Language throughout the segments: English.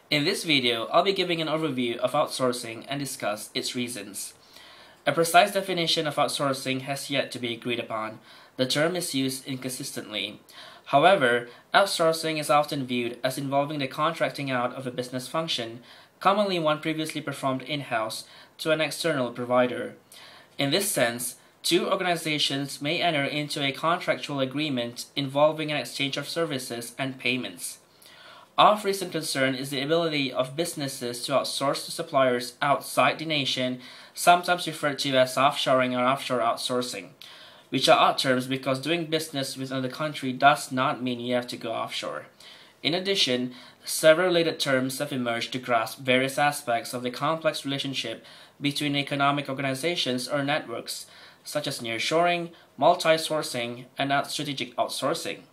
In this video, I'll be giving an overview of outsourcing and discuss its reasons. A precise definition of outsourcing has yet to be agreed upon. The term is used inconsistently. However, outsourcing is often viewed as involving the contracting out of a business function, commonly one previously performed in-house, to an external provider. In this sense, two organizations may enter into a contractual agreement involving an exchange of services and payments. Of recent concern is the ability of businesses to outsource to suppliers outside the nation, sometimes referred to as offshoring or offshore outsourcing, which are odd terms because doing business with another country does not mean you have to go offshore. In addition, several related terms have emerged to grasp various aspects of the complex relationship between economic organizations or networks, such as nearshoring, multi-sourcing, and strategic outsourcing.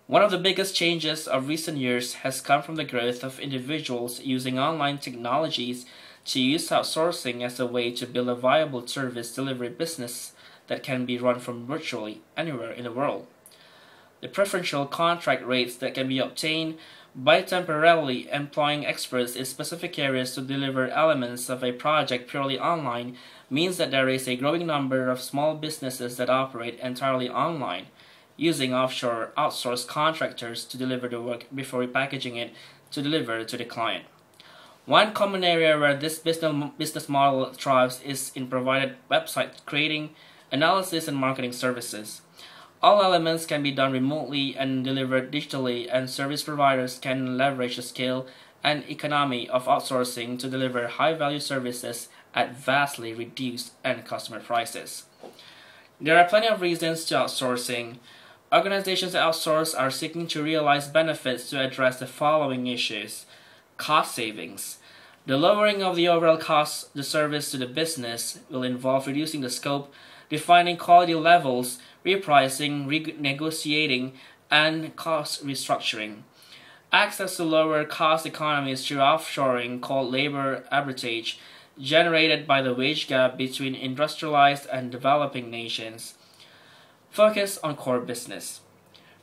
One of the biggest changes of recent years has come from the growth of individuals using online technologies to use outsourcing as a way to build a viable service delivery business that can be run from virtually anywhere in the world. The preferential contract rates that can be obtained by temporarily employing experts in specific areas to deliver elements of a project purely online means that there is a growing number of small businesses that operate entirely online, using offshore outsourced contractors to deliver the work before repackaging it to deliver to the client. One common area where this business model thrives is in provided website creating, analysis, and marketing services. All elements can be done remotely and delivered digitally, and service providers can leverage the scale and economy of outsourcing to deliver high-value services at vastly reduced end customer prices. There are plenty of reasons to outsourcing. Organizations that outsource are seeking to realize benefits to address the following issues. Cost savings. The lowering of the overall cost of the service to the business will involve reducing the scope, defining quality levels, repricing, renegotiating, and cost restructuring. Access to lower cost economies through offshoring, called labor arbitrage, generated by the wage gap between industrialized and developing nations. Focus on core business.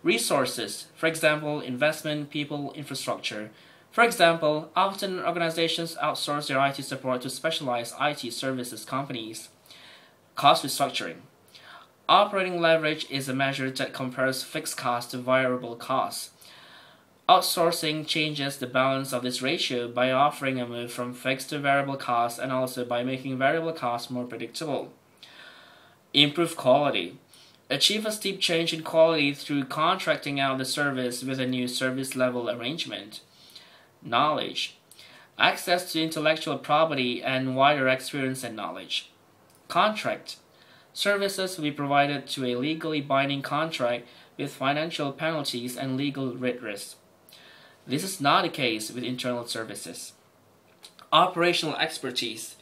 Resources, for example, investment, people, infrastructure. For example, often organizations outsource their IT support to specialized IT services companies. Cost restructuring. Operating leverage is a measure that compares fixed costs to variable costs. Outsourcing changes the balance of this ratio by offering a move from fixed to variable costs and also by making variable costs more predictable. Improve quality. Achieve a steep change in quality through contracting out the service with a new service level arrangement. Knowledge. Access to intellectual property and wider experience and knowledge. Contract. Services will be provided to a legally binding contract with financial penalties and legal redress. This is not the case with internal services. Operational expertise.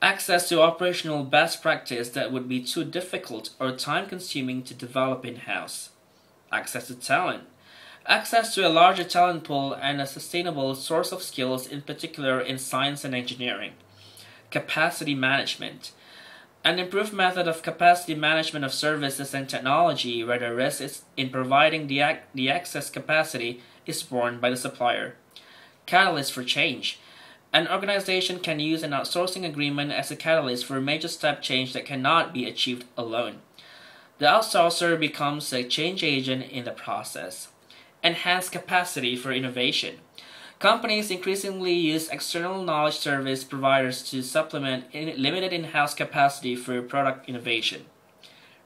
Access to operational best practice that would be too difficult or time-consuming to develop in-house. Access to talent. Access to a larger talent pool and a sustainable source of skills, in particular in science and engineering. Capacity management. An improved method of capacity management of services and technology where the risk is in providing the excess capacity is borne by the supplier. Catalyst for change. An organization can use an outsourcing agreement as a catalyst for a major step change that cannot be achieved alone. The outsourcer becomes a change agent in the process. Enhanced capacity for innovation. Companies increasingly use external knowledge service providers to supplement limited in-house capacity for product innovation.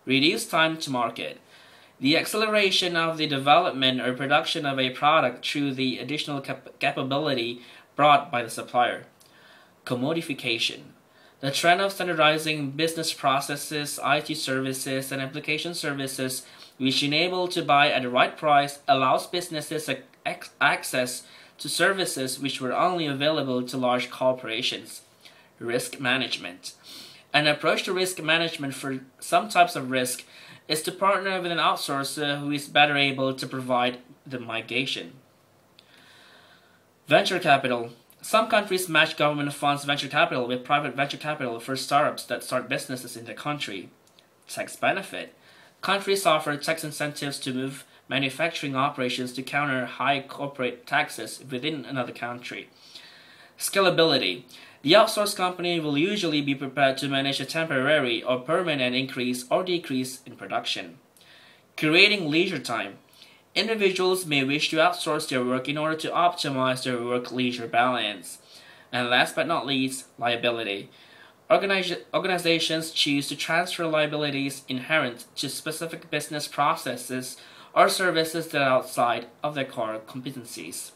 Reduce time to market. The acceleration of the development or production of a product through the additional capability brought by the supplier. Commodification. The trend of standardizing business processes, IT services, and application services which enable to buy at the right price allows businesses access to services which were only available to large corporations. Risk management. An approach to risk management for some types of risk is to partner with an outsourcer who is better able to provide the mitigation. Venture capital. Some countries match government funds venture capital with private venture capital for startups that start businesses in the country. Tax benefit. Countries offer tax incentives to move manufacturing operations to counter high corporate taxes within another country. Scalability. The outsourced company will usually be prepared to manage a temporary or permanent increase or decrease in production. Creating leisure time. Individuals may wish to outsource their work in order to optimize their work-leisure balance. And last but not least, liability. Organizations choose to transfer liabilities inherent to specific business processes or services that are outside of their core competencies.